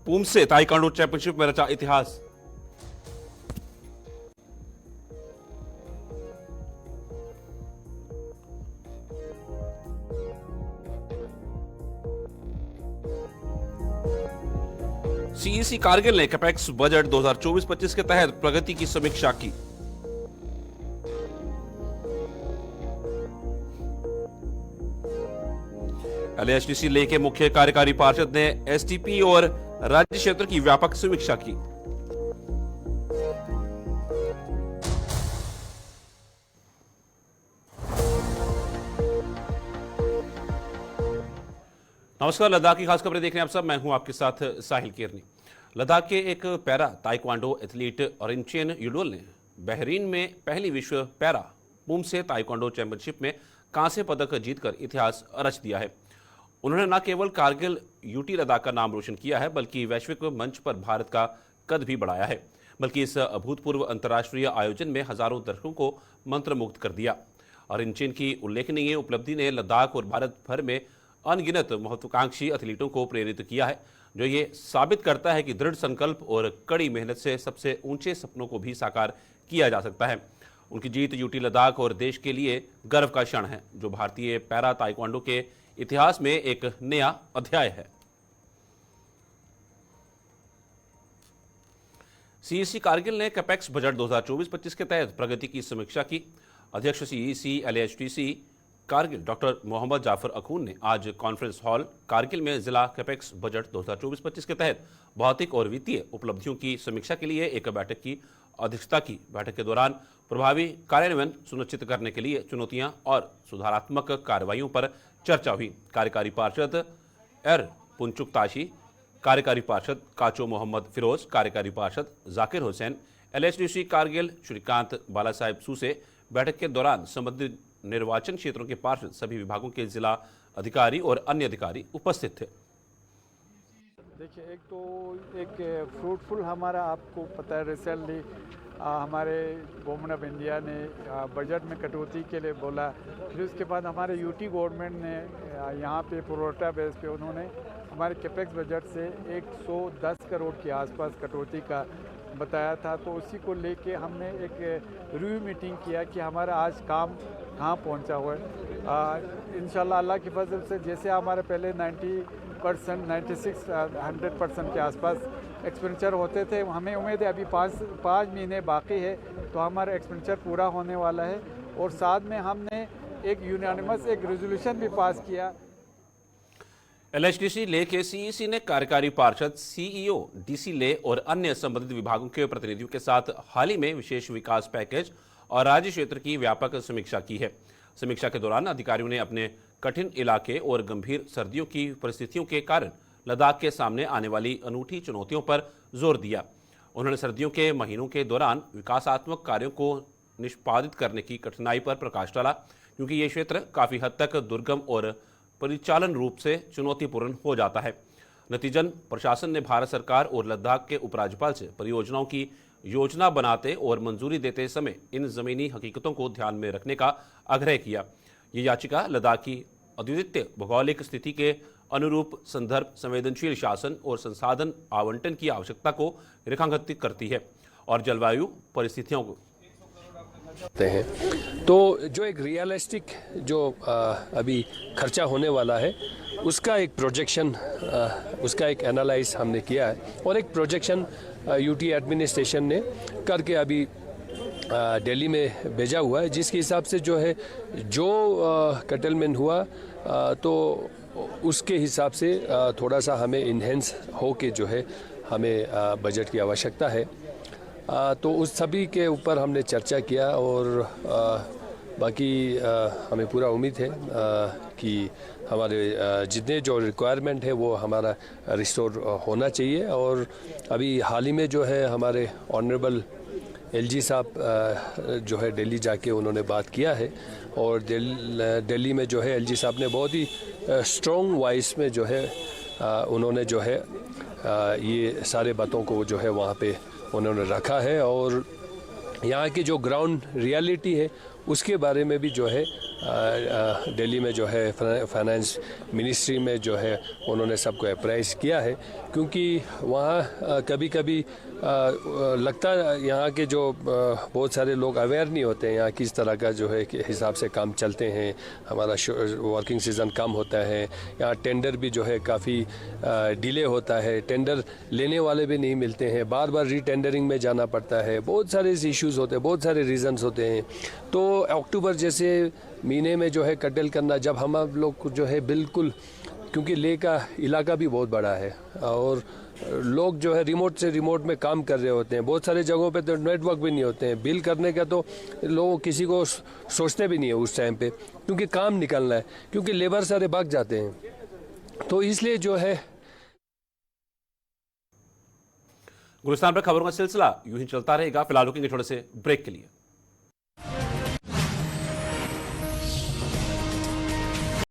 Poomsae taekwondo championship में रचा इतिहास। सीईसी कारगिल ने कैपेक्स बजट 2024-25 के तहत प्रगति की समीक्षा की। एलएचडीसी ले के मुख्य कार्यकारी पार्षद ने एसटीपी और राज्य क्षेत्र की व्यापक समीक्षा की। नमस्कार, लद्दाख की खास खबरें देख रहे हैं आप सब। मैं हूं आपके साथ साहिल केरनी। लद्दाख के एक पैरा ताइक्वांडो एथलीट रिनचेन युडोल ने बहरीन में पहली विश्व पैरा पूमसे ताइक्वांडो चैंपियनशिप में कांस्य पदक जीतकर इतिहास रच दिया है। उन्होंने न केवल कारगिल यूटी लद्दाख का नाम रोशन किया है, बल्कि वैश्विक मंच पर भारत का कद भी बढ़ाया है। बल्कि इस अभूतपूर्व अंतर्राष्ट्रीय आयोजन में हजारों दर्शकों को मंत्रमुग्ध कर दिया। रिनचेन की उल्लेखनीय उपलब्धि ने लद्दाख और भारत भर में अनगिनत महत्वाकांक्षी एथलीटों को प्रेरित किया है, जो ये साबित करता है कि दृढ़ संकल्प और कड़ी मेहनत से सबसे ऊंचे सपनों को भी साकार किया जा सकता है। उनकी जीत यूटी लद्दाख और देश के लिए गर्व का क्षण है, जो भारतीय पैरा ताइक्वांडो के इतिहास में एक नया अध्याय है। सीईसी कारगिल ने कैपेक्स बजट 2024-25 के तहत प्रगति की समीक्षा की। अध्यक्ष सीईसी एलएचडीसी कारगिल डॉक्टर मोहम्मद जाफर अखून ने आज कॉन्फ्रेंस हॉल कारगिल में जिला कैपेक्स बजट 2024-25 के तहत भौतिक और वित्तीय उपलब्धियों की समीक्षा के लिए एक बैठक की अध्यक्षता की। बैठक के दौरान प्रभावी कार्यान्वयन सुनिश्चित करने के लिए चुनौतियां और सुधारात्मक कार्रवाइयों पर चर्चा हुई। कार्यकारी पार्षद एर पुंचुकताशी, कार्यकारी पार्षद काचो मोहम्मद फिरोज, कार्यकारी पार्षद जाकिर हुसैन, एलएचडीसी कारगिल श्रीकांत बालासाहेब सूसे, बैठक के दौरान संबंधित निर्वाचन क्षेत्रों के पार्षद, सभी विभागों के जिला अधिकारी और अन्य अधिकारी उपस्थित थे। देखिए, एक फ्रूटफुल हमारा आपको पता है रिसेंटली हमारे गवर्नमेंट ऑफ इंडिया ने बजट में कटौती के लिए बोला। फिर उसके बाद हमारे यूटी गवर्नमेंट ने यहाँ पे प्रोटा बेस पे उन्होंने हमारे कैपेक्स बजट से 110 करोड़ के आसपास कटौती का बताया था। तो उसी को लेके हमने एक रिव्यू मीटिंग किया कि हमारा आज काम कहाँ पहुँचा हुआ है। इंशाल्लाह अल्लाह की फजल से जैसे हमारे पहले 90%, 96, 100% के आसपास एक्सपेंडिचर होते थे, हमें उम्मीद है अभी पाँच महीने बाकी है तो हमारा एक्सपेंडिचर पूरा होने वाला है। और साथ में हमने एक यूनानिमस एक रेजोल्यूशन भी पास किया। एलएचडीसी ले के सीईसी ने कार्यकारी पार्षद, सीईओ, डीसी ले और अन्य संबंधित विभागों के प्रतिनिधियों के साथ हाल ही में विशेष विकास पैकेज और राज्य क्षेत्र की व्यापक समीक्षा की है। समीक्षा के दौरान अधिकारियों ने अपने कठिन इलाके और गंभीर सर्दियों की परिस्थितियों के कारण लद्दाख के सामने आने वाली अनूठी चुनौतियों पर जोर दिया। उन्होंने सर्दियों के महीनों के दौरान विकासात्मक कार्यों को निष्पादित करने की कठिनाई पर प्रकाश डाला, क्योंकि ये क्षेत्र काफ़ी हद तक दुर्गम और परिचालन रूप से चुनौतीपूर्ण हो जाता है। नतीजन प्रशासन ने भारत सरकार और लद्दाख के उपराज्यपाल से परियोजनाओं की योजना बनाते और मंजूरी देते समय इन ज़मीनी हकीकतों को ध्यान में रखने का आग्रह किया। ये याचिका लद्दाख की अद्वितीय भौगोलिक स्थिति के अनुरूप संदर्भ, संवेदनशील शासन और संसाधन आवंटन की आवश्यकता को रेखांकित करती है और जलवायु परिस्थितियों को हैं। तो जो एक रियलिस्टिक जो अभी खर्चा होने वाला है उसका एक प्रोजेक्शन, उसका एक एनालाइज हमने किया है और एक प्रोजेक्शन यूटी एडमिनिस्ट्रेशन ने करके अभी दिल्ली में भेजा हुआ है, जिसके हिसाब से जो है जो कटलमेंट हुआ तो उसके हिसाब से थोड़ा सा हमें इन्हेंस हो के जो है हमें बजट की आवश्यकता है। तो उस सभी के ऊपर हमने चर्चा किया और बाकी हमें पूरा उम्मीद है कि हमारे जितने जो रिक्वायरमेंट है वो हमारा रिस्टोर होना चाहिए। और अभी हाल ही में जो है हमारे ऑनरेबल एलजी साहब जो है दिल्ली जाके उन्होंने बात किया है और दिल्ली में जो है एलजी साहब ने बहुत ही स्ट्रॉन्ग वॉइस में जो है उन्होंने जो है ये सारे बातों को जो है वहाँ पे उन्होंने रखा है और यहाँ की जो ग्राउंड रियलिटी है उसके बारे में भी जो है दिल्ली में जो है फाइनेंस मिनिस्ट्री में जो है उन्होंने सबको अप्राइज किया है, क्योंकि वहाँ कभी कभी लगता यहाँ के जो बहुत सारे लोग अवेयर नहीं होते हैं यहाँ किस तरह का जो है कि हिसाब से काम चलते हैं। हमारा वर्किंग सीज़न कम होता है, यहाँ टेंडर भी जो है काफ़ी डिले होता है, टेंडर लेने वाले भी नहीं मिलते हैं, बार बार रीटेंडरिंग में जाना पड़ता है, बहुत सारे इश्यूज़ होते हैं, बहुत सारे रीज़न्स होते हैं। तो अक्टूबर जैसे महीने में जो है कटल करना, जब हम लोग जो है बिल्कुल, क्योंकि लेह का इलाका भी बहुत बड़ा है और लोग जो है रिमोट से रिमोट में काम कर रहे होते हैं, बहुत सारे जगहों पे तो नेटवर्क भी नहीं होते हैं, बिल करने का तो लोग किसी को सोचते भी नहीं है उस टाइम पे, क्योंकि काम निकलना है, क्योंकि लेबर सारे भाग जाते हैं। तो इसलिए जो है गुलिस्तान पर खबरों का सिलसिला यूं ही चलता रहेगा। फिलहाल रुकेंगे थोड़े से ब्रेक के लिए।